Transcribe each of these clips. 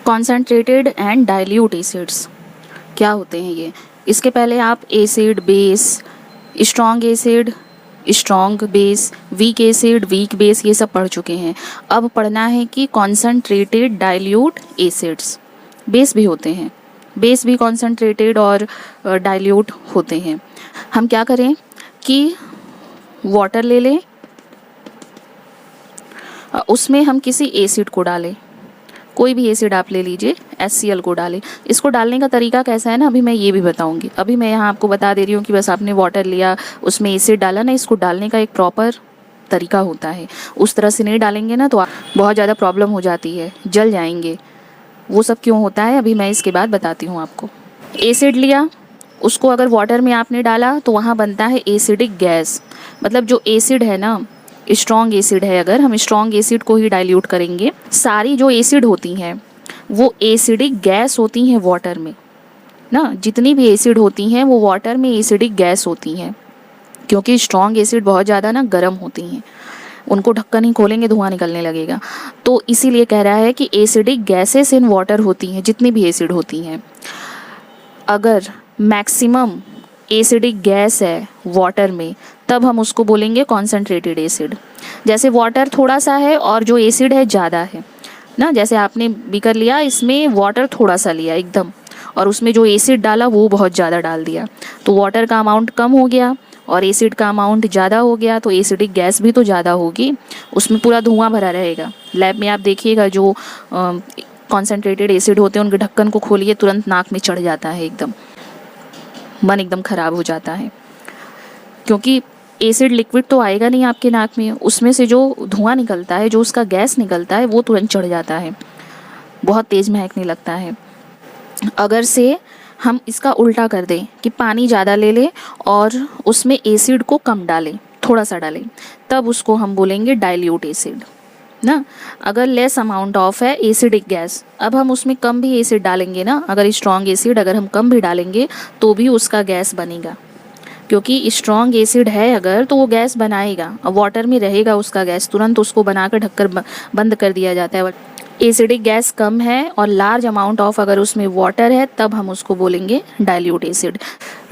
Concentrated and dilute acids क्या होते हैं ये? इसके पहले आप acid, base, strong acid, strong base, weak acid, weak base ये सब पढ़ चुके हैं। अब पढ़ना है कि कॉन्सेंट्रेटेड डाइल्यूट एसिड्स। बेस भी होते हैं, बेस भी कॉन्सेंट्रेटेड और डाइल्यूट होते हैं। हम क्या करें कि वाटर ले लें, उसमें हम किसी एसिड को डालें, कोई भी एसिड आप ले लीजिए, HCl को डालें। इसको डालने का तरीका कैसा है ना, अभी मैं ये भी बताऊंगी। अभी मैं यहाँ आपको बता दे रही हूँ कि बस आपने वाटर लिया, उसमें एसिड डाला ना, इसको डालने का एक प्रॉपर तरीका होता है। उस तरह से नहीं डालेंगे ना तो बहुत ज़्यादा प्रॉब्लम हो जाती है, जल जाएंगे। वो सब क्यों होता है अभी मैं इसके बाद बताती हूँ आपको। एसिड लिया, उसको अगर वाटर में आपने डाला तो वहाँ बनता है एसिडिक गैस। मतलब जो एसिड है ना, स्ट्रॉन्ग एसिड है, अगर हम स्ट्रॉन्ग एसिड को ही डाइल्यूट करेंगे, सारी जो एसिड होती हैं वो एसिडिक गैस होती हैं वाटर में ना। जितनी भी एसिड होती हैं वो वाटर में एसिडिक गैस होती हैं, क्योंकि स्ट्रॉन्ग एसिड बहुत ज़्यादा ना गर्म होती हैं, उनको ढक्कन ही खोलेंगे धुआं निकलने लगेगा। तो इसीलिए कह रहा है कि एसिडिक गैसेस इन वाटर होती हैं, जितनी भी एसिड होती हैं। अगर मैक्सिमम एसिडिक गैस है वाटर में तब हम उसको बोलेंगे कॉन्सेंट्रेटेड एसिड। जैसे वाटर थोड़ा सा है और जो एसिड है ज़्यादा है ना, जैसे आपने बीकर लिया, इसमें वाटर थोड़ा सा लिया एकदम, और उसमें जो एसिड डाला वो बहुत ज़्यादा डाल दिया, तो वाटर का अमाउंट कम हो गया और एसिड का अमाउंट ज़्यादा हो गया, तो एसिडिक गैस भी तो ज़्यादा होगी, उसमें पूरा धुआं भरा रहेगा। लैब में आप देखिएगा जो कॉन्सेंट्रेटेड एसिड होते हैं उनके ढक्कन को खोलिए, तुरंत नाक में चढ़ जाता है, एकदम मन एकदम ख़राब हो जाता है, क्योंकि एसिड लिक्विड तो आएगा नहीं आपके नाक में, उसमें से जो धुआं निकलता है, जो उसका गैस निकलता है वो तुरंत चढ़ जाता है, बहुत तेज़ महकने लगता है। अगर से हम इसका उल्टा कर दें कि पानी ज़्यादा ले लें और उसमें एसिड को कम डालें, थोड़ा सा डालें, तब उसको हम बोलेंगे डाइल्यूट एसिड ना। अगर लेस अमाउंट ऑफ है एसिडिक गैस, अब हम उसमें कम भी एसिड डालेंगे ना, अगर स्ट्रॉन्ग एसिड अगर हम कम भी डालेंगे तो भी उसका गैस बनेगा, क्योंकि स्ट्रॉन्ग एसिड है अगर तो वो गैस बनाएगा, अब वाटर में रहेगा उसका गैस, तुरंत उसको बनाकर ढककर बंद कर दिया जाता है। एसिडिक गैस कम है और लार्ज अमाउंट ऑफ अगर उसमें वाटर है तब हम उसको बोलेंगे dilute acid.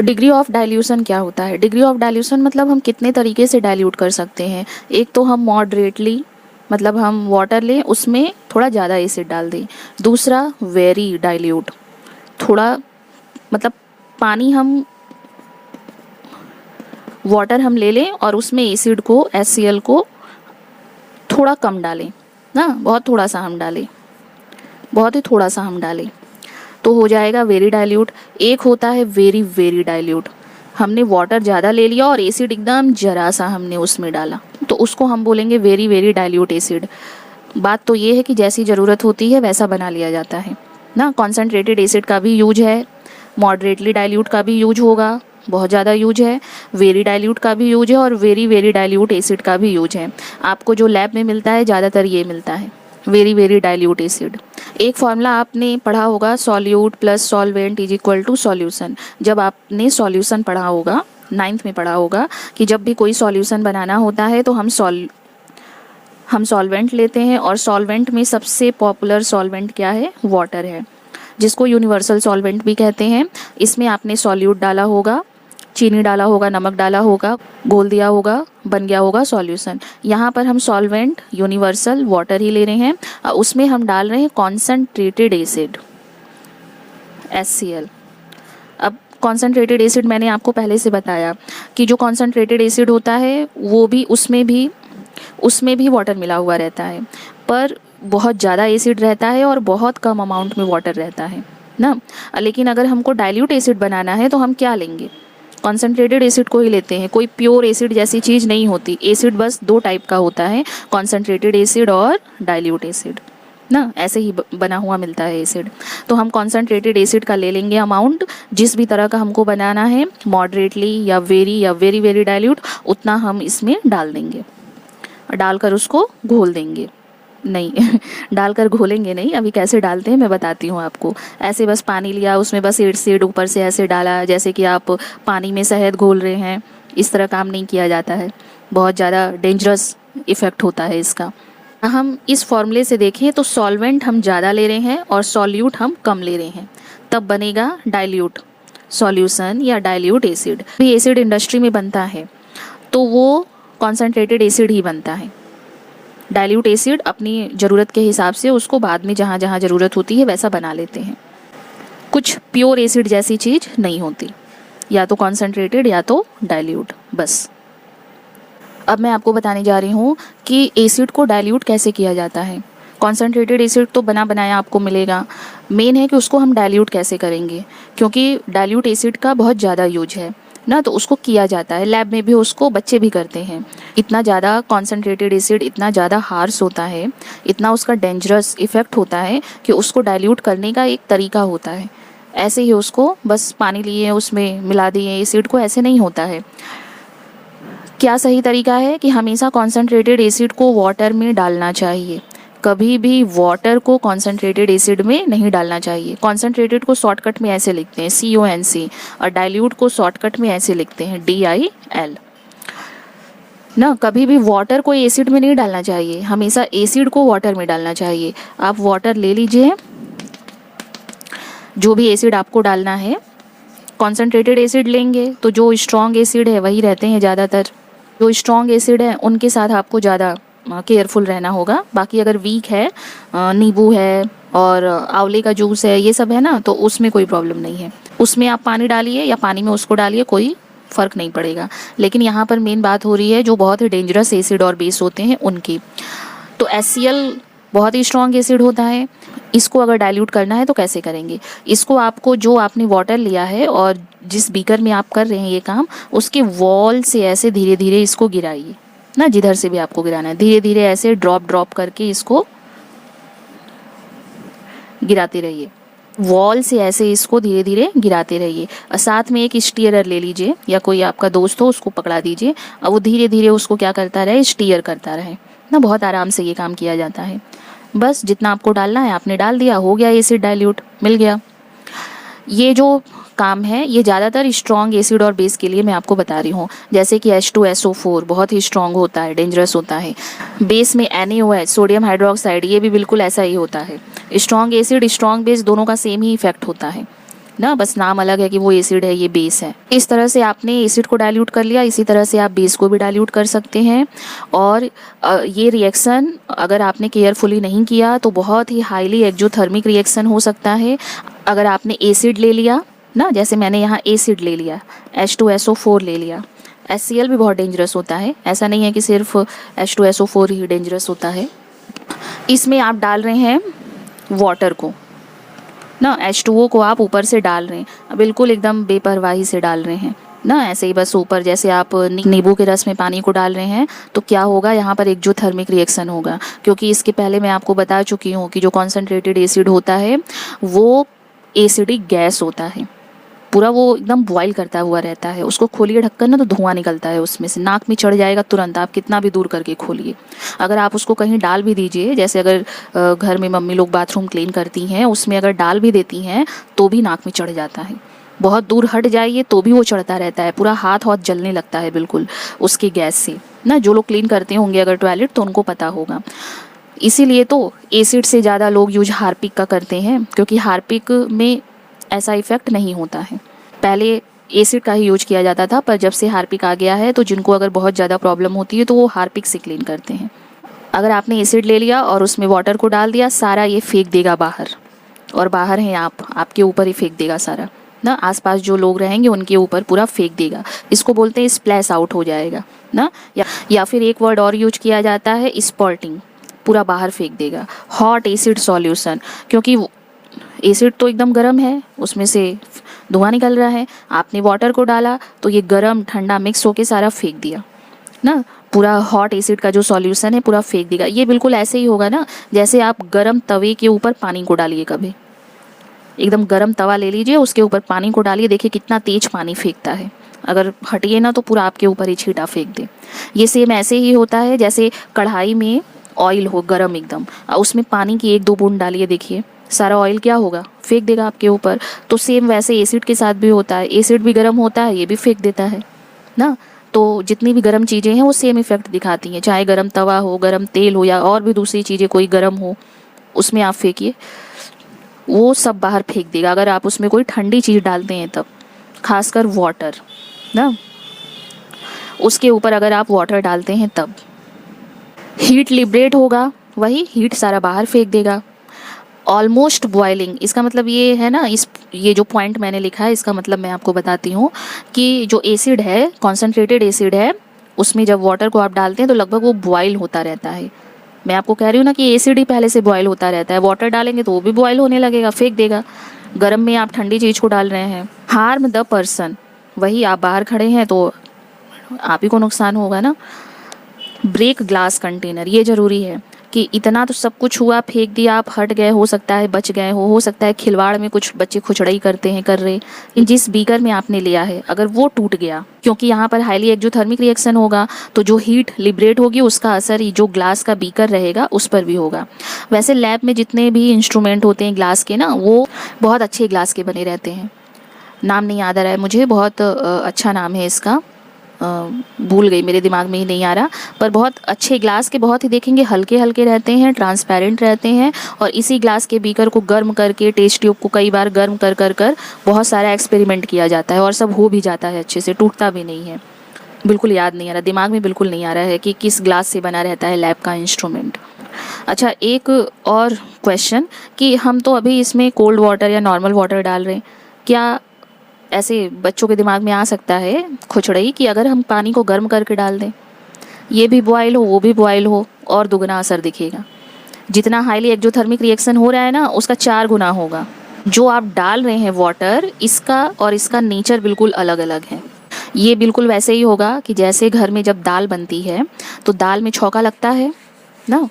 Degree of dilution क्या होता है? डिग्री ऑफ डाइल्यूशन मतलब हम कितने तरीके से डाइल्यूट कर सकते हैं। एक तो हम मॉडरेटली, मतलब हम वाटर लें उसमें थोड़ा ज़्यादा एसिड डाल दें। दूसरा वेरी डाइल्यूट, थोड़ा मतलब पानी हम वाटर हम ले लें और उसमें एसिड को, HCl को थोड़ा कम डालें ना, बहुत थोड़ा सा हम डालें, बहुत ही थोड़ा सा हम डालें तो हो जाएगा वेरी डाइल्यूट। एक होता है वेरी वेरी डाइल्यूट, हमने वाटर ज़्यादा ले लिया और एसिड एकदम जरा सा हमने उसमें डाला, तो उसको हम बोलेंगे वेरी वेरी डाइल्यूट एसिड। बात तो ये है कि जैसी ज़रूरत होती है वैसा बना लिया जाता है ना। कॉन्सेंट्रेटेड एसिड का भी यूज है, मॉडरेटली डाइल्यूट का भी यूज होगा, बहुत ज़्यादा यूज है, वेरी डाइल्यूट का भी यूज है और वेरी वेरी डाइल्यूट एसिड का भी यूज है। आपको जो लैब में मिलता है ज़्यादातर ये मिलता है, वेरी वेरी डाइल्यूट एसिड। एक फॉर्मूला आपने पढ़ा होगा, solute plus solvent is equal to solution. जब आपने सॉल्यूशन पढ़ा होगा, 9th में पढ़ा होगा कि जब भी कोई सॉल्यूशन बनाना होता है तो हम सॉल्वेंट लेते हैं, और सॉल्वेंट में सबसे पॉपुलर सॉल्वेंट क्या है? वाटर है, जिसको यूनिवर्सल सॉल्वेंट भी कहते हैं। इसमें आपने सॉल्यूट डाला होगा, चीनी डाला होगा, नमक डाला होगा, घोल दिया होगा, बन गया होगा सॉल्यूशन। यहाँ पर हम सॉल्वेंट यूनिवर्सल वाटर ही ले रहे हैं, उसमें हम डाल रहे हैं कॉन्सेंट्रेटेड एसिड HCl। अब कॉन्सेंट्रेटेड एसिड मैंने आपको पहले से बताया कि जो कॉन्सेंट्रेटेड एसिड होता है वो भी उसमें भी वाटर मिला हुआ रहता है, पर बहुत ज़्यादा एसिड रहता है और बहुत कम अमाउंट में वाटर रहता है ना। लेकिन अगर हमको डाइल्यूट एसिड बनाना है तो हम क्या लेंगे? कॉन्सेंट्रेटेड एसिड को ही लेते हैं। कोई प्योर एसिड जैसी चीज़ नहीं होती, एसिड बस 2 टाइप का होता है, कॉन्सेंट्रेटेड एसिड और डाइल्यूट एसिड ना, ऐसे ही बना हुआ मिलता है एसिड। तो हम कॉन्सेंट्रेटेड एसिड का ले लेंगे अमाउंट, जिस भी तरह का हमको बनाना है, मॉडरेटली या वेरी वेरी डाइल्यूट, उतना हम इसमें डाल देंगे, डालकर उसको घोल देंगे। नहीं डालकर घोलेंगे नहीं, अभी कैसे डालते हैं मैं बताती हूँ आपको। ऐसे बस पानी लिया, उसमें बस एसिड ऊपर से ऐसे डाला, जैसे कि आप पानी में शहद घोल रहे हैं, इस तरह काम नहीं किया जाता है, बहुत ज़्यादा डेंजरस इफ़ेक्ट होता है इसका। हम इस फॉर्मूले से देखें तो सॉल्वेंट हम ज़्यादा ले रहे हैं और सॉल्यूट हम कम ले रहे हैं, तब बनेगा डाइल्यूट सॉल्यूशन या डाइल्यूट एसिड। भी एसिड इंडस्ट्री में बनता है तो वो कॉन्सेंट्रेटेड एसिड ही बनता है। डाइल्यूट एसिड अपनी ज़रूरत के हिसाब से उसको बाद में जहाँ जहाँ ज़रूरत होती है वैसा बना लेते हैं। कुछ प्योर एसिड जैसी चीज़ नहीं होती, या तो कॉन्सेंट्रेटेड या तो डाइल्यूट, बस। अब मैं आपको बताने जा रही हूँ कि एसिड को डाइल्यूट कैसे किया जाता है। कॉन्सेंट्रेटेड एसिड तो बना बनाया आपको मिलेगा, मेन है कि उसको हम डाइल्यूट कैसे करेंगे, क्योंकि डाइल्यूट एसिड का बहुत ज़्यादा यूज है ना, तो उसको किया जाता है लैब में भी, उसको बच्चे भी करते हैं। इतना ज़्यादा कॉन्सेंट्रेटेड एसिड इतना ज़्यादा हार्श होता है, इतना उसका डेंजरस इफ़ेक्ट होता है कि उसको डाइल्यूट करने का एक तरीका होता है। ऐसे ही उसको बस पानी लिए उसमें मिला दिए एसिड को, ऐसे नहीं होता है। क्या सही तरीका है कि हमेशा कॉन्सेंट्रेटेड एसिड को वाटर में डालना चाहिए, कभी भी वाटर को कॉन्सेंट्रेटेड एसिड में नहीं डालना चाहिए। कॉन्सेंट्रेटेड को शॉर्टकट में ऐसे लिखते हैं CONC, और डाइल्यूट को शॉर्टकट में ऐसे लिखते हैं DIL ना। कभी भी वाटर को एसिड में नहीं डालना चाहिए, हमेशा एसिड को वाटर में डालना चाहिए। आप वाटर ले लीजिए, जो भी एसिड आपको डालना है, कॉन्सेंट्रेटेड एसिड लेंगे तो जो स्ट्रॉन्ग एसिड है वही रहते हैं ज़्यादातर। जो स्ट्रॉन्ग एसिड है उनके साथ आपको ज़्यादा केयरफुल रहना होगा। बाकी अगर वीक है, नींबू है और आंवले का जूस है, ये सब है ना, तो उसमें कोई प्रॉब्लम नहीं है। उसमें आप पानी डालिए या पानी में उसको डालिए, कोई फ़र्क नहीं पड़ेगा। लेकिन यहाँ पर मेन बात हो रही है जो बहुत ही डेंजरस एसिड और बेस होते हैं उनकी। तो HCl बहुत ही स्ट्रॉन्ग एसिड होता है। इसको अगर डाइल्यूट करना है तो कैसे करेंगे, इसको आपको जो आपने वाटर लिया है और जिस बीकर में आप कर रहे हैं ये काम, उसके वॉल से ऐसे धीरे धीरे इसको गिराइए ना, जिधर से भी आपको गिराना है धीरे धीरे ऐसे ड्रॉप ड्रॉप करके इसको गिराते रहिए। वॉल से ऐसे इसको धीरे धीरे गिराते रहिए। और साथ में एक स्टीयरर ले लीजिए या कोई आपका दोस्त हो उसको पकड़ा दीजिए, और वो धीरे धीरे उसको क्या करता रहे, स्टीयर करता रहे ना। बहुत आराम से ये काम किया जाता है। बस जितना आपको डालना है आपने डाल दिया, हो गया एसिड डाइल्यूट, मिल गया। ये जो काम है ये ज़्यादातर स्ट्रॉन्ग एसिड और बेस के लिए मैं आपको बता रही हूँ। जैसे कि H2SO4 बहुत ही स्ट्रॉन्ग होता है, डेंजरस होता है। बेस में NaOH सोडियम हाइड्रोक्साइड, ये भी बिल्कुल ऐसा ही होता है। स्ट्रॉन्ग एसिड स्ट्रॉन्ग बेस दोनों का सेम ही इफेक्ट होता है ना, बस नाम अलग है कि वो एसिड है ये बेस है। इस तरह से आपने एसिड को डाइल्यूट कर लिया, इसी तरह से आप बेस को भी डाइल्यूट कर सकते हैं। और ये रिएक्शन अगर आपने केयरफुली नहीं किया तो बहुत ही हाईली एक्जोथर्मिक रिएक्शन हो सकता है। अगर आपने एसिड ले लिया ना, जैसे मैंने यहाँ एसिड ले लिया, H2SO4 ले लिया। HCl भी बहुत डेंजरस होता है, ऐसा नहीं है कि सिर्फ H2SO4 ही डेंजरस होता है। इसमें आप डाल रहे हैं वाटर को ना, H2O को आप ऊपर से डाल रहे हैं, बिल्कुल एकदम बेपरवाही से डाल रहे हैं ना, ऐसे ही बस ऊपर। जैसे आप नींबू के रस में पानी को डाल रहे हैं तो क्या होगा, यहाँ पर एक्जोथर्मिक रिएक्शन होगा। क्योंकि इसके पहले मैं आपको बता चुकी हूँ कि जो कॉन्सेंट्रेटेड एसिड होता है वो एसिडिक गैस होता है, पूरा वो एकदम बॉयल करता हुआ रहता है। उसको खोलिए ढक्कन ना तो धुआं निकलता है उसमें से, नाक में चढ़ जाएगा तुरंत, आप कितना भी दूर करके खोलिए। अगर आप उसको कहीं डाल भी दीजिए, जैसे अगर घर में मम्मी लोग बाथरूम क्लीन करती हैं उसमें अगर डाल भी देती हैं तो भी नाक में चढ़ जाता है। बहुत दूर हट जाइए तो भी वो चढ़ता रहता है, पूरा हाथ हाथ जलने लगता है बिल्कुल उसकी गैस से ना। जो लोग क्लीन करते होंगे अगर टॉयलेट तो उनको पता होगा। इसीलिए तो एसिड से ज़्यादा लोग यूज हार्पिक का करते हैं, क्योंकि हार्पिक में ऐसा इफेक्ट नहीं होता है। पहले एसिड का ही यूज किया जाता था, पर जब से हार्पिक आ गया है तो जिनको अगर बहुत ज़्यादा प्रॉब्लम होती है तो वो हार्पिक से क्लीन करते हैं। अगर आपने एसिड ले लिया और उसमें वाटर को डाल दिया, सारा ये फेंक देगा बाहर, और बाहर हैं आप, आपके ऊपर ही फेंक देगा सारा ना। आसपास जो लोग रहेंगे उनके ऊपर पूरा फेंक देगा। इसको बोलते हैं स्प्लैश आउट हो जाएगा ना। या फिर एक वर्ड और यूज किया जाता है स्पॉल्टिंग, पूरा बाहर फेंक देगा। हॉट एसिड सॉल्यूशन, क्योंकि एसिड तो एकदम गर्म है, उसमें से धुआं निकल रहा है, आपने वाटर को डाला तो ये गर्म ठंडा मिक्स होके सारा फेंक दिया ना। पूरा हॉट एसिड का जो सॉल्यूशन है पूरा फेंक देगा। ये बिल्कुल ऐसे ही होगा ना, जैसे आप गर्म तवे के ऊपर पानी को डालिए, कभी एकदम गर्म तवा ले लीजिए, उसके ऊपर पानी को डालिए, देखिए कितना तेज पानी फेंकता है। अगर हटिए ना तो पूरा आपके ऊपर ही छींटा फेंक दे। ये सेम ऐसे ही होता है जैसे कढ़ाई में ऑयल हो गरम एकदम, उसमें पानी की 1-2 बूंद डालिए, देखिए सारा ऑयल क्या होगा, फेंक देगा आपके ऊपर। तो सेम वैसे एसिड के साथ भी होता है, एसिड भी गर्म होता है, ये भी फेंक देता है ना। तो जितनी भी गर्म चीज़ें हैं वो सेम इफ़ेक्ट दिखाती हैं, चाहे गर्म तवा हो, गर्म तेल हो या और भी दूसरी चीज़ें कोई गर्म हो, उसमें आप फेंकिए, वो सब बाहर फेंक देगा। अगर आप उसमें कोई ठंडी चीज़ डालते हैं तब, खासकर वाटर ना, उसके ऊपर अगर आप वाटर डालते हैं तब हीट लिबरेट होगा, वही हीट सारा बाहर फेंक देगा। ऑलमोस्ट बॉइलिंग, इसका मतलब ये है ना, ये जो पॉइंट मैंने लिखा है इसका मतलब मैं आपको बताती हूँ कि जो एसिड है, कॉन्सेंट्रेटेड एसिड है, उसमें जब वाटर को आप डालते हैं तो लगभग वो बॉयल होता रहता है। मैं आपको कह रही हूँ ना कि एसिड ही पहले से बॉयल होता रहता है, वाटर डालेंगे तो वो भी बॉयल होने लगेगा, फेंक देगा। गर्म में आप ठंडी चीज़ को डाल रहे हैं। हार्म द पर्सन, वही आप बाहर खड़े हैं तो आप ही को नुकसान होगा ना। ब्रेक ग्लास कंटेनर, ये ज़रूरी है कि इतना तो सब कुछ हुआ, फेंक दिया, आप हट गए, हो सकता है बच गए हो सकता है खिलवाड़ में कुछ बच्चे खुचड़ई करते हैं, कर रहे, जिस बीकर में आपने लिया है अगर वो टूट गया, क्योंकि यहाँ पर हाईली एक्जोथर्मिक रिएक्शन होगा, तो जो हीट लिबरेट होगी उसका असर ही जो ग्लास का बीकर रहेगा उस पर भी होगा। वैसे लैब में जितने भी इंस्ट्रूमेंट होते हैं ग्लास के ना, वो बहुत अच्छे ग्लास के बने रहते हैं। नाम नहीं याद आ रहा है मुझे, बहुत अच्छा नाम है इसका, भूल गई, मेरे दिमाग में ही नहीं आ रहा, पर बहुत अच्छे ग्लास के, बहुत ही देखेंगे हल्के हल्के रहते हैं, ट्रांसपेरेंट रहते हैं, और इसी ग्लास के बीकर को गर्म करके, टेस्ट ट्यूब को कई बार गर्म कर कर कर बहुत सारा एक्सपेरिमेंट किया जाता है और सब हो भी जाता है अच्छे से, टूटता भी नहीं है। बिल्कुल याद नहीं आ रहा, दिमाग में बिल्कुल नहीं आ रहा है कि किस ग्लास से बना रहता है लैब का इंस्ट्रूमेंट। अच्छा, एक और क्वेश्चन कि हम तो अभी इसमें कोल्ड वाटर या नॉर्मल वाटर डाल रहे हैं, क्या ऐसे बच्चों के दिमाग में आ सकता है खुचड़ई कि अगर हम पानी को गर्म करके डाल दें, ये भी बॉयल हो वो भी बॉयल हो, और दुगना असर दिखेगा। जितना हाईली एक्जोथर्मिक रिएक्शन हो रहा है ना, उसका 4 गुना होगा। जो आप डाल रहे हैं वाटर, इसका और इसका नेचर बिल्कुल अलग अलग है। ये बिल्कुल वैसे ही होगा कि जैसे घर में जब दाल बनती है तो दाल में छौंका लगता है ना,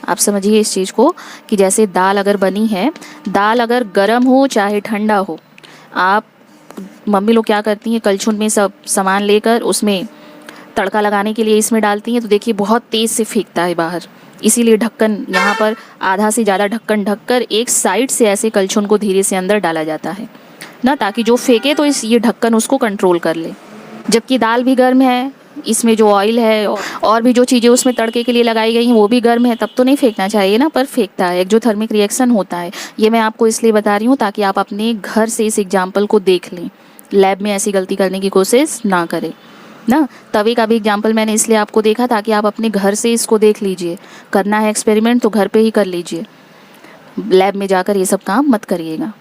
आप समझिए इस चीज़ को कि जैसे दाल अगर बनी है, दाल अगर गर्म हो चाहे ठंडा हो, आप मम्मी लोग क्या करती हैं, कलछुल में सब सामान लेकर उसमें तड़का लगाने के लिए इसमें डालती हैं, तो देखिए बहुत तेज़ से फेंकता है बाहर। इसीलिए ढक्कन यहाँ पर आधा से ज़्यादा ढक्कन ढककर एक साइड से ऐसे कलछुल को धीरे से अंदर डाला जाता है ना, ताकि जो फेंके तो ये ढक्कन उसको कंट्रोल कर ले। जबकि दाल भी गर्म है, इसमें जो ऑयल है और भी जो चीज़ें उसमें तड़के के लिए लगाई गई हैं वो भी गर्म है, तब तो नहीं फेंकना चाहिए ना, पर फेंकता है, एक्जोथर्मिक रिएक्शन होता है। ये मैं आपको इसलिए बता रही हूँ ताकि आप अपने घर से इस एग्जाम्पल को देख लें, लैब में ऐसी गलती करने की कोशिश ना करें ना। तवे का भी एग्जाम्पल मैंने इसलिए आपको देखा ताकि आप अपने घर से इसको देख लीजिए। करना है एक्सपेरिमेंट तो घर पे ही कर लीजिए, लैब में जाकर ये सब काम मत करिएगा।